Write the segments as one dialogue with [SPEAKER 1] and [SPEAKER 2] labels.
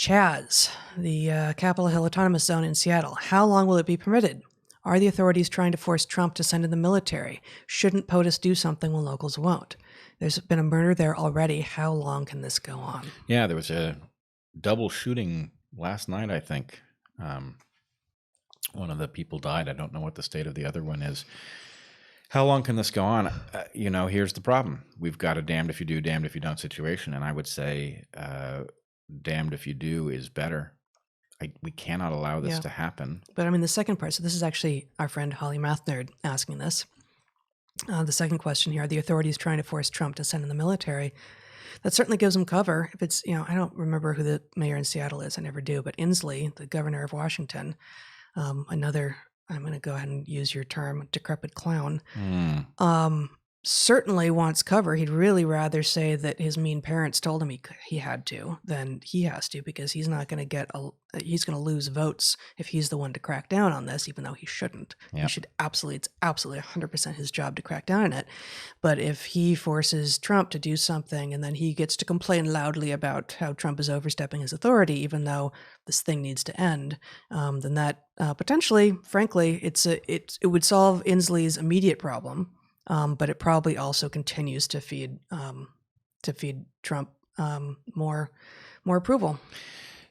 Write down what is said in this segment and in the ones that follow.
[SPEAKER 1] CHAZ, the Capitol Hill Autonomous Zone in Seattle. How long will it be permitted? Are the authorities trying to force Trump to send in the military? Shouldn't POTUS do something when locals won't? There's been a murder there already. How long can this go on?
[SPEAKER 2] Yeah, there was a double shooting last night, I think. One of the people died. I don't know what the state of the other one is. How long can this go on? Here's the problem. We've got a damned if you do, damned if you don't situation. And I would say damned if you do is better. We cannot allow this to happen.
[SPEAKER 1] But I mean, the second part, so this is actually our friend Holly Mathnerd asking this. The second question here, are the authorities trying to force Trump to send in the military? That certainly gives him cover. If it's, I don't remember who the mayor in Seattle is. I never do. But Inslee, the governor of Washington, another, I'm going to go ahead and use your term, decrepit clown, certainly wants cover. He'd really rather say that his mean parents told him he had to than he has to, because he's not going to he's going to lose votes if he's the one to crack down on this, even though he shouldn't. Yep. He should it's absolutely 100% his job to crack down on it. But if he forces Trump to do something and then he gets to complain loudly about how Trump is overstepping his authority, even though this thing needs to end, then that potentially, frankly, it would solve Inslee's immediate problem. But it probably also continues to feed Trump more approval.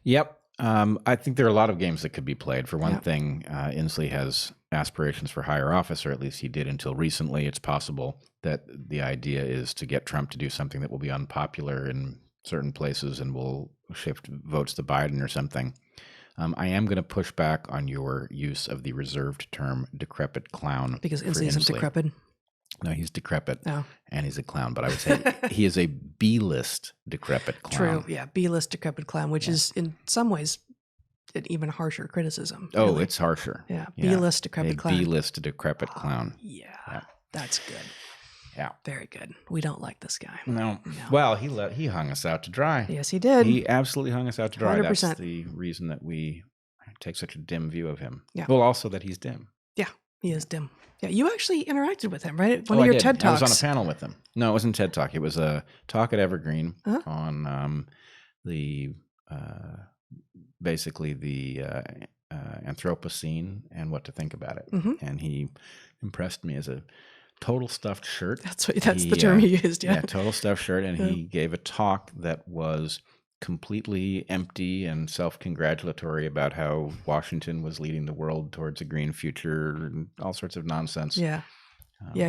[SPEAKER 2] Yep. I think there are a lot of games that could be played. For one thing, Inslee has aspirations for higher office, or at least he did until recently. It's possible that the idea is to get Trump to do something that will be unpopular in certain places and will shift votes to Biden or something. I am going to push back on your use of the reserved term decrepit clown.
[SPEAKER 1] Because Inslee isn't decrepit?
[SPEAKER 2] No, he's decrepit, and he's a clown. But I would say he is a B-list decrepit clown.
[SPEAKER 1] True, yeah, B-list decrepit clown, which is in some ways an even harsher criticism.
[SPEAKER 2] Oh, really. It's harsher.
[SPEAKER 1] Yeah, B-list decrepit clown.
[SPEAKER 2] B-list decrepit clown.
[SPEAKER 1] Yeah, that's good.
[SPEAKER 2] Yeah,
[SPEAKER 1] very good. We don't like this guy.
[SPEAKER 2] No. Well, he hung us out to dry.
[SPEAKER 1] Yes, he did.
[SPEAKER 2] He absolutely hung us out to dry.
[SPEAKER 1] 100%.
[SPEAKER 2] That's the reason that we take such a dim view of him.
[SPEAKER 1] Yeah.
[SPEAKER 2] Well, also that he's dim.
[SPEAKER 1] Yeah, he is dim. Yeah, you actually interacted with him, right? One of your TED Talks.
[SPEAKER 2] I was on a panel with him. No, it wasn't TED Talk. It was a talk at Evergreen on basically the Anthropocene and what to think about it. Mm-hmm. And he impressed me as a total stuffed shirt.
[SPEAKER 1] That's the term he used. Yeah,
[SPEAKER 2] total stuffed shirt. And he gave a talk that was completely empty and self-congratulatory about how Washington was leading the world towards a green future and all sorts of nonsense.
[SPEAKER 1] Yeah.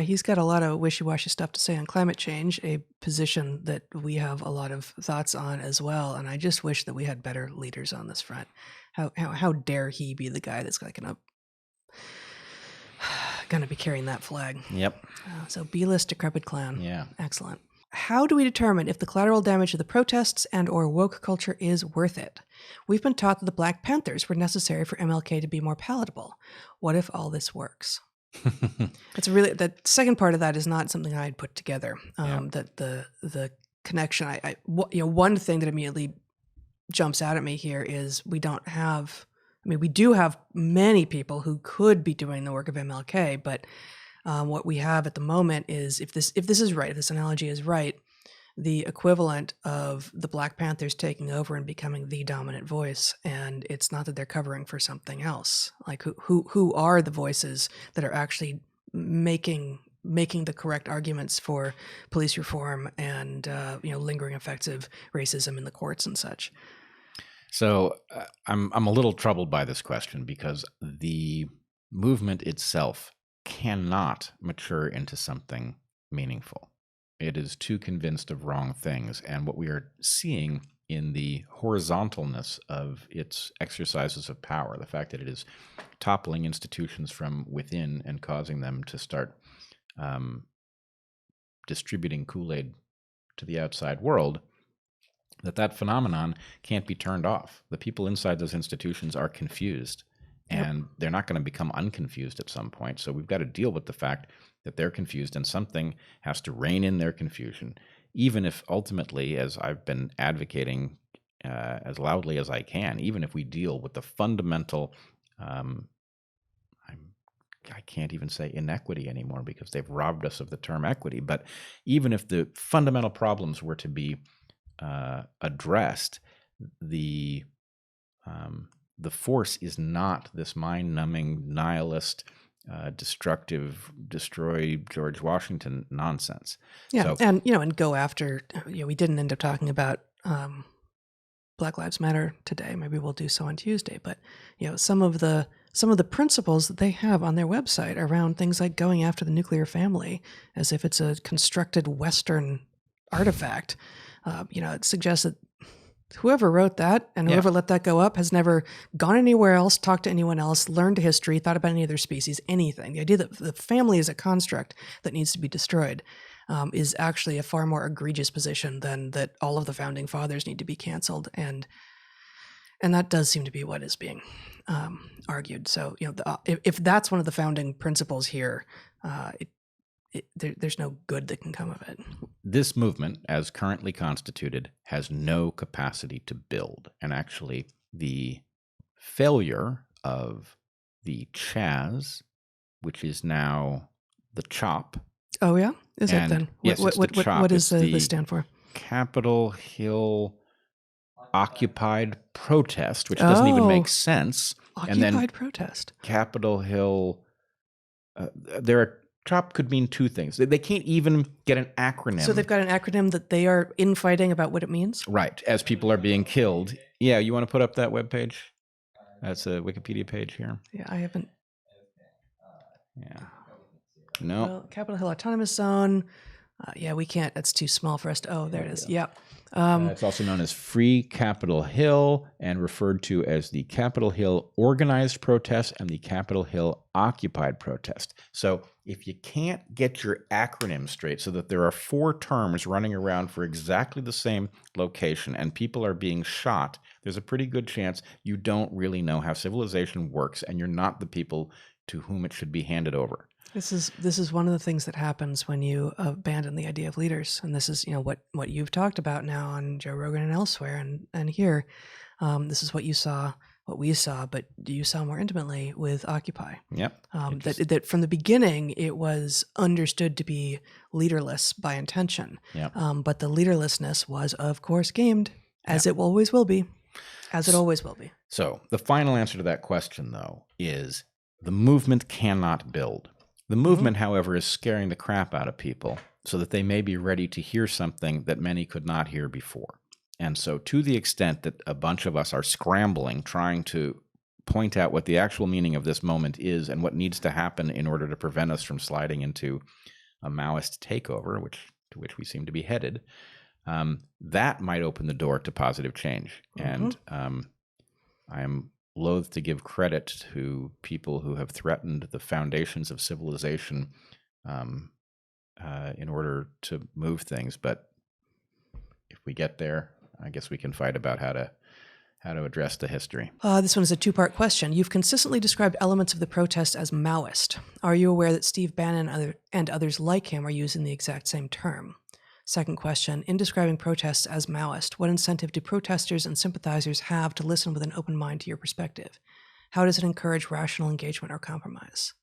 [SPEAKER 1] He's got a lot of wishy-washy stuff to say on climate change, a position that we have a lot of thoughts on as well. And I just wish that we had better leaders on this front. How dare he be the guy that's going to be carrying that flag?
[SPEAKER 2] Yep.
[SPEAKER 1] So B-list decrepit clown.
[SPEAKER 2] Yeah.
[SPEAKER 1] Excellent. How do we determine if the collateral damage of the protests and or woke culture is worth it? We've been taught that the Black Panthers were necessary for MLK to be more palatable. What if all this works? It's really, the second part of that is not something I had put together. That the connection. One thing that immediately jumps out at me here is we do have many people who could be doing the work of MLK, but what we have at the moment is, if this is right, if this analogy is right, the equivalent of the Black Panthers taking over and becoming the dominant voice. And it's not that they're covering for something else. Like who are the voices that are actually making the correct arguments for police reform and lingering effects of racism in the courts and such.
[SPEAKER 2] So I'm a little troubled by this question, because the movement itself cannot mature into something meaningful. It is too convinced of wrong things. And what we are seeing in the horizontalness of its exercises of power, the fact that it is toppling institutions from within and causing them to start distributing Kool-Aid to the outside world, that phenomenon can't be turned off. The people inside those institutions are confused. And they're not going to become unconfused at some point. So we've got to deal with the fact that they're confused, and something has to rein in their confusion, even if ultimately, as I've been advocating as loudly as I can, even if we deal with the fundamental, I can't even say inequity anymore because they've robbed us of the term equity, but even if the fundamental problems were to be addressed, the the force is not this mind-numbing, nihilist, destructive, destroy George Washington nonsense.
[SPEAKER 1] Yeah,
[SPEAKER 2] So,
[SPEAKER 1] and go after. We didn't end up talking about Black Lives Matter today. Maybe we'll do so on Tuesday. But some of the principles that they have on their website around things like going after the nuclear family as if it's a constructed Western artifact. It suggests that whoever wrote that and whoever let that go up has never gone anywhere else, talked to anyone else, learned history, thought about any other species, anything. The idea that the family is a construct that needs to be destroyed is actually a far more egregious position than that all of the founding fathers need to be canceled. And that does seem to be what is being argued. So, if that's one of the founding principles here, there's no good that can come of it.
[SPEAKER 2] This movement, as currently constituted, has no capacity to build. And actually, the failure of the CHAZ, which is now the CHOP.
[SPEAKER 1] Oh, yeah? Is it then?
[SPEAKER 2] Yes,
[SPEAKER 1] what does this stand for?
[SPEAKER 2] Capitol Hill Occupied Protest, which doesn't even make sense.
[SPEAKER 1] Occupied Protest.
[SPEAKER 2] Capitol Hill, CHOP could mean two things. They can't even get an acronym.
[SPEAKER 1] So they've got an acronym that they are infighting about what it means?
[SPEAKER 2] Right, as people are being killed. Yeah, you want to put up that webpage? That's a Wikipedia page here.
[SPEAKER 1] Yeah, I haven't.
[SPEAKER 2] Yeah. No.
[SPEAKER 1] Well, Capitol Hill Autonomous Zone. We can't. That's too small for us to. Oh, there it is. Yep.
[SPEAKER 2] It's also known as Free Capitol Hill and referred to as the Capitol Hill Organized Protest and the Capitol Hill Occupied Protest. So if you can't get your acronym straight so that there are 4 terms running around for exactly the same location and people are being shot, there's a pretty good chance you don't really know how civilization works and you're not the people to whom it should be handed over.
[SPEAKER 1] This is one of the things that happens when you abandon the idea of leaders, and this is what you've talked about now on Joe Rogan and elsewhere, and here, this is what we saw, but you saw more intimately with Occupy.
[SPEAKER 2] Yep.
[SPEAKER 1] That from the beginning it was understood to be leaderless by intention.
[SPEAKER 2] Yep.
[SPEAKER 1] But the leaderlessness was, of course, gamed, as it always will be, as it always will be.
[SPEAKER 2] So the final answer to that question, though, is the movement cannot build. The movement, however, is scaring the crap out of people so that they may be ready to hear something that many could not hear before. And so to the extent that a bunch of us are scrambling, trying to point out what the actual meaning of this moment is and what needs to happen in order to prevent us from sliding into a Maoist takeover, to which we seem to be headed, that might open the door to positive change. And I am loath to give credit to people who have threatened the foundations of civilization in order to move things. But if we get there, I guess we can fight about how to address the history.
[SPEAKER 1] This one is a 2-part question. You've consistently described elements of the protest as Maoist. Are you aware that Steve Bannon and others like him are using the exact same term? Second question, in describing protests as Maoist, what incentive do protesters and sympathizers have to listen with an open mind to your perspective? How does it encourage rational engagement or compromise?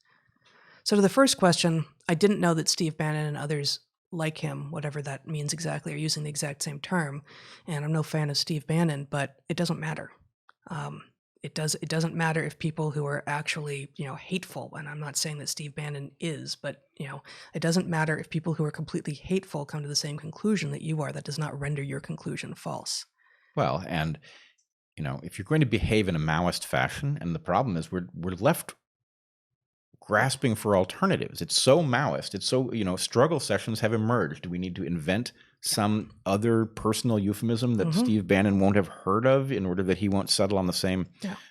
[SPEAKER 1] So to the first question, I didn't know that Steve Bannon and others like him, whatever that means exactly, are using the exact same term. And I'm no fan of Steve Bannon, but it doesn't matter. It doesn't matter if people who are actually, hateful, and I'm not saying that Steve Bannon is, but, it doesn't matter if people who are completely hateful come to the same conclusion that you are. That does not render your conclusion false.
[SPEAKER 2] Well, and, if you're going to behave in a Maoist fashion, and the problem is we're left grasping for alternatives. It's so Maoist. It's so, struggle sessions have emerged. Do we need to invent some other personal euphemism that Steve Bannon won't have heard of in order that he won't settle on the same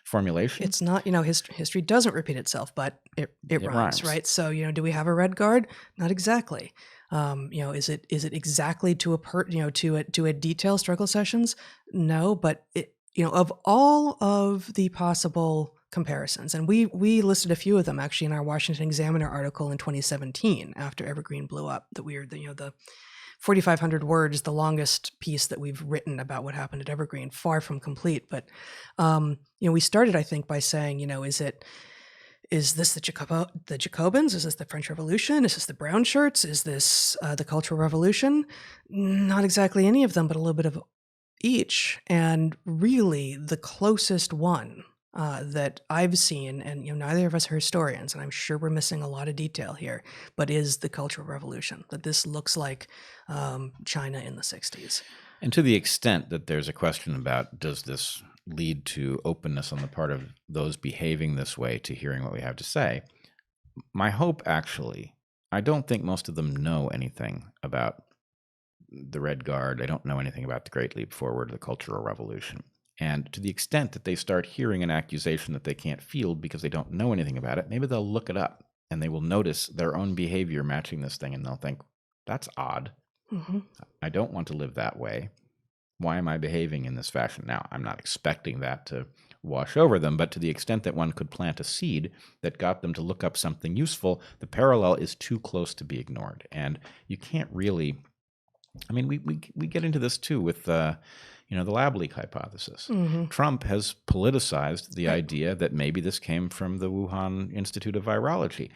[SPEAKER 2] formulation?
[SPEAKER 1] It's not, history doesn't repeat itself, but it rhymes, right? So, do we have a red guard? Not exactly. Is it exactly to a detail struggle sessions? No, but of all of the possible comparisons, and we listed a few of them actually in our Washington Examiner article in 2017 after Evergreen blew up, that we were the 4,500 words, the longest piece that we've written about what happened at Evergreen, far from complete. But, we started, I think, by saying, is this the Jacobins? Is this the French Revolution? Is this the brown shirts? Is this the Cultural Revolution? Not exactly any of them, but a little bit of each, and really the closest one that I've seen, and neither of us are historians, and I'm sure we're missing a lot of detail here, but is the Cultural Revolution, that this looks like China in the 60s.
[SPEAKER 2] And to the extent that there's a question about, does this lead to openness on the part of those behaving this way to hearing what we have to say, my hope actually, I don't think most of them know anything about the Red Guard. They don't know anything about the Great Leap Forward, the Cultural Revolution. And to the extent that they start hearing an accusation that they can't field because they don't know anything about it, maybe they'll look it up and they will notice their own behavior matching this thing, and they'll think, that's odd.
[SPEAKER 1] Mm-hmm.
[SPEAKER 2] I don't want to live that way. Why am I behaving in this fashion? Now, I'm not expecting that to wash over them, but to the extent that one could plant a seed that got them to look up something useful, the parallel is too close to be ignored. And you can't really, I mean, we get into this too with the lab leak hypothesis.
[SPEAKER 1] Mm-hmm.
[SPEAKER 2] Trump has politicized the idea that maybe this came from the Wuhan Institute of Virology.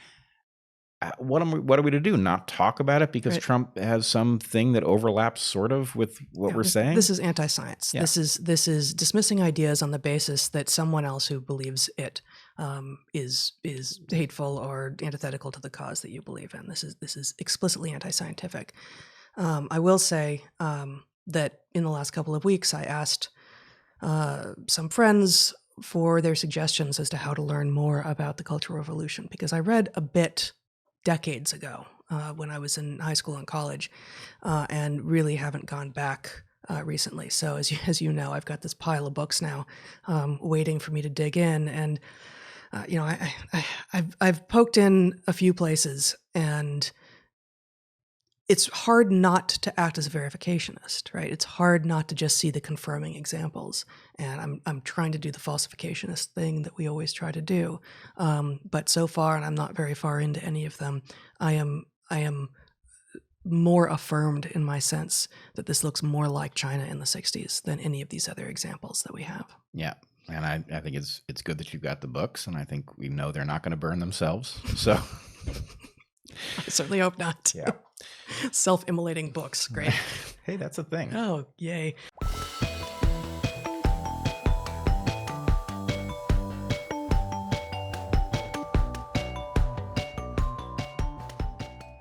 [SPEAKER 2] What are we to do? Not talk about it because Trump has something that overlaps sort of with what we're saying?
[SPEAKER 1] This is anti-science. Yeah. This is dismissing ideas on the basis that someone else who believes it is hateful or antithetical to the cause that you believe in. This is explicitly anti-scientific. I will say that in the last couple of weeks, I asked some friends for their suggestions as to how to learn more about the Cultural Revolution, because I read a bit decades ago when I was in high school and college, and really haven't gone back recently. So as you know, I've got this pile of books now waiting for me to dig in, and I've poked in a few places, and it's hard not to act as a verificationist, right? It's hard not to just see the confirming examples. And I'm trying to do the falsificationist thing that we always try to do. But so far, and I'm not very far into any of them, I am more affirmed in my sense that this looks more like China in the 60s than any of these other examples that we have.
[SPEAKER 2] Yeah. And I think it's good that you've got the books, and I think we know they're not going to burn themselves. So
[SPEAKER 1] I certainly hope not.
[SPEAKER 2] Yeah.
[SPEAKER 1] Self-immolating books. Great.
[SPEAKER 2] Hey, that's a thing.
[SPEAKER 1] Oh, yay.